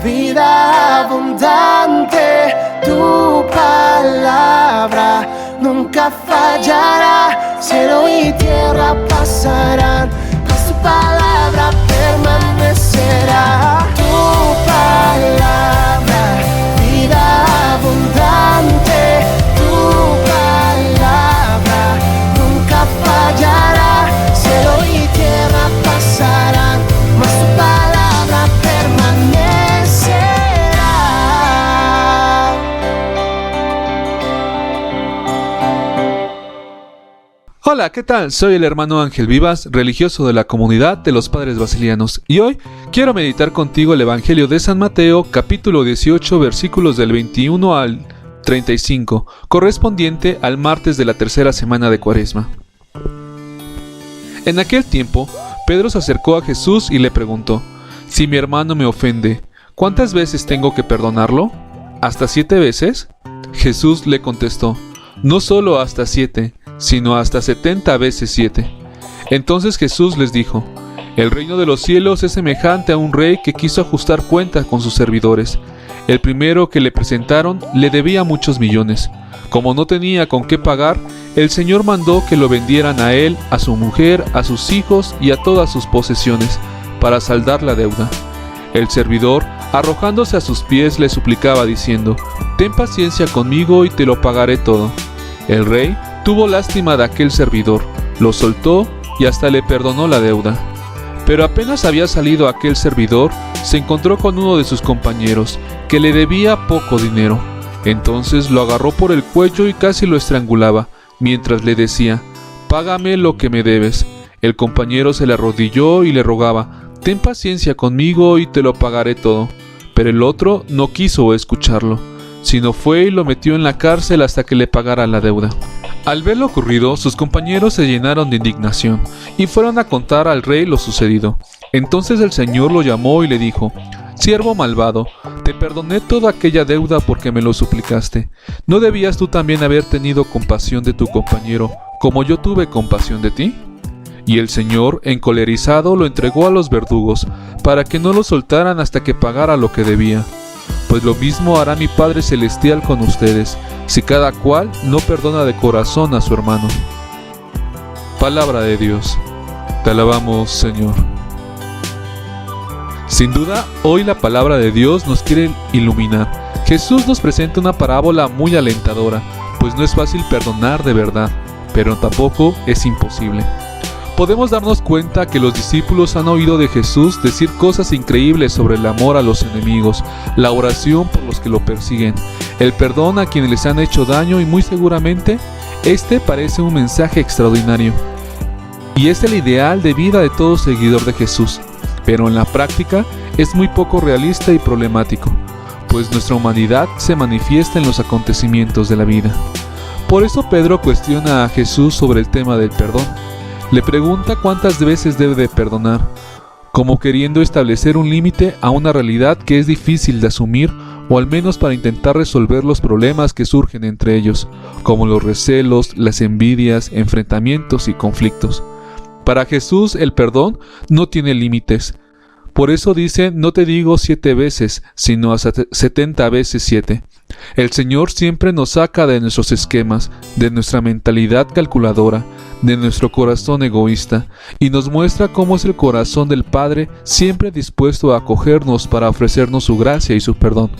vida abundante. Tu palabra nunca fallará, cielo y tierra pasarán, mas tu palabra permanecerá. Tu palabra, vida abundante, tu palabra nunca fallará, cielo y tierra pasarán, mas tu palabra permanecerá. Hola, ¿qué tal? Soy el hermano Ángel Vivas, religioso de la comunidad de los Padres Basilianos, y hoy quiero meditar contigo el Evangelio de San Mateo, capítulo 18, versículos del 21 al 35, correspondiente al martes de la tercera semana de Cuaresma. En aquel tiempo, Pedro se acercó a Jesús y le preguntó: «Si mi hermano me ofende, ¿cuántas veces tengo que perdonarlo? ¿Hasta 7 veces?» Jesús le contestó: «No solo hasta 7, sino hasta 70 veces 7. Entonces Jesús les dijo: «El reino de los cielos es semejante a un rey que quiso ajustar cuentas con sus servidores. El primero que le presentaron le debía muchos millones. Como no tenía con qué pagar, el Señor mandó que lo vendieran a él, a su mujer, a sus hijos y a todas sus posesiones, para saldar la deuda. El servidor, arrojándose a sus pies, le suplicaba diciendo: «Ten paciencia conmigo y te lo pagaré todo». El rey tuvo lástima de aquel servidor, lo soltó y hasta le perdonó la deuda. Pero apenas había salido aquel servidor, se encontró con uno de sus compañeros, que le debía poco dinero. Entonces lo agarró por el cuello y casi lo estrangulaba, mientras le decía: «Págame lo que me debes». El compañero se le arrodilló y le rogaba: «Ten paciencia conmigo y te lo pagaré todo». Pero el otro no quiso escucharlo, sino fue y lo metió en la cárcel hasta que le pagara la deuda. Al ver lo ocurrido, sus compañeros se llenaron de indignación y fueron a contar al rey lo sucedido. Entonces el Señor lo llamó y le dijo: «Siervo malvado, te perdoné toda aquella deuda porque me lo suplicaste. ¿No debías tú también haber tenido compasión de tu compañero, como yo tuve compasión de ti?» Y el Señor, encolerizado, lo entregó a los verdugos, para que no lo soltaran hasta que pagara lo que debía. Pues lo mismo hará mi Padre Celestial con ustedes, si cada cual no perdona de corazón a su hermano». Palabra de Dios. Te alabamos, Señor. Sin duda, hoy la palabra de Dios nos quiere iluminar. Jesús nos presenta una parábola muy alentadora, pues no es fácil perdonar de verdad, pero tampoco es imposible. Podemos darnos cuenta que los discípulos han oído de Jesús decir cosas increíbles sobre el amor a los enemigos, la oración por los que lo persiguen, el perdón a quienes les han hecho daño, y muy seguramente este parece un mensaje extraordinario. Y es el ideal de vida de todo seguidor de Jesús, pero en la práctica es muy poco realista y problemático, pues nuestra humanidad se manifiesta en los acontecimientos de la vida. Por eso Pedro cuestiona a Jesús sobre el tema del perdón. Le pregunta cuántas veces debe de perdonar, como queriendo establecer un límite a una realidad que es difícil de asumir, o al menos para intentar resolver los problemas que surgen entre ellos, como los recelos, las envidias, enfrentamientos y conflictos. Para Jesús el perdón no tiene límites. Por eso dice: «No te digo 7 veces, sino hasta 70 veces 7». El Señor siempre nos saca de nuestros esquemas, de nuestra mentalidad calculadora, de nuestro corazón egoísta, y nos muestra cómo es el corazón del Padre, siempre dispuesto a acogernos para ofrecernos su gracia y su perdón.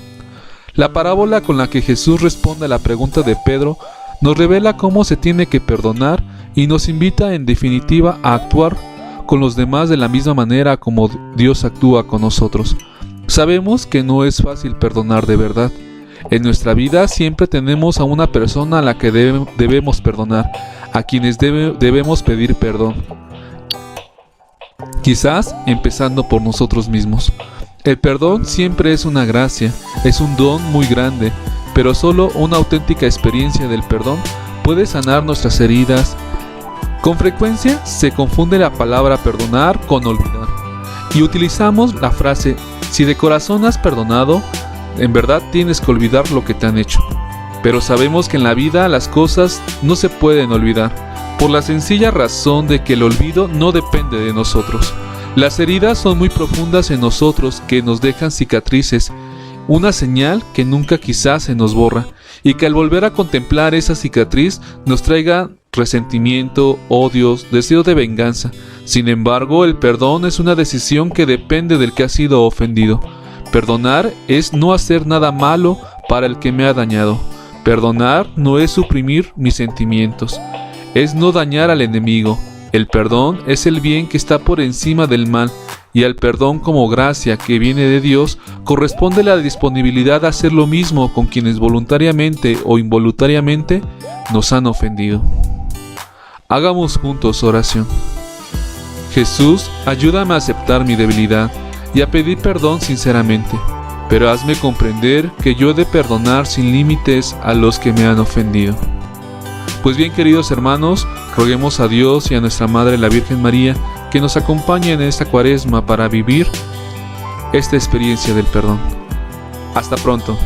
La parábola con la que Jesús responde a la pregunta de Pedro nos revela cómo se tiene que perdonar y nos invita en definitiva a actuar con los demás de la misma manera como Dios actúa con nosotros. Sabemos que no es fácil perdonar de verdad. En nuestra vida siempre tenemos a una persona a la que debemos perdonar, a quienes debemos pedir perdón. Quizás empezando por nosotros mismos. El perdón siempre es una gracia, es un don muy grande, pero solo una auténtica experiencia del perdón puede sanar nuestras heridas. Con frecuencia se confunde la palabra perdonar con olvidar, y utilizamos la frase: «Si de corazón has perdonado, en verdad tienes que olvidar lo que te han hecho». Pero sabemos que en la vida las cosas no se pueden olvidar, por la sencilla razón de que el olvido no depende de nosotros. Las heridas son muy profundas en nosotros que nos dejan cicatrices, una señal que nunca quizás se nos borra y que al volver a contemplar esa cicatriz nos traiga resentimiento, odios, deseo de venganza. Sin embargo, el perdón es una decisión que depende del que ha sido ofendido. Perdonar es no hacer nada malo para el que me ha dañado. Perdonar no es suprimir mis sentimientos, es no dañar al enemigo. El perdón es el bien que está por encima del mal, y al perdón como gracia que viene de Dios corresponde la disponibilidad a hacer lo mismo con quienes voluntariamente o involuntariamente nos han ofendido. Hagamos juntos oración. Jesús, ayúdame a aceptar mi debilidad y a pedir perdón sinceramente, pero hazme comprender que yo he de perdonar sin límites a los que me han ofendido. Pues bien, queridos hermanos, roguemos a Dios y a nuestra Madre la Virgen María que nos acompañe en esta Cuaresma para vivir esta experiencia del perdón. Hasta pronto.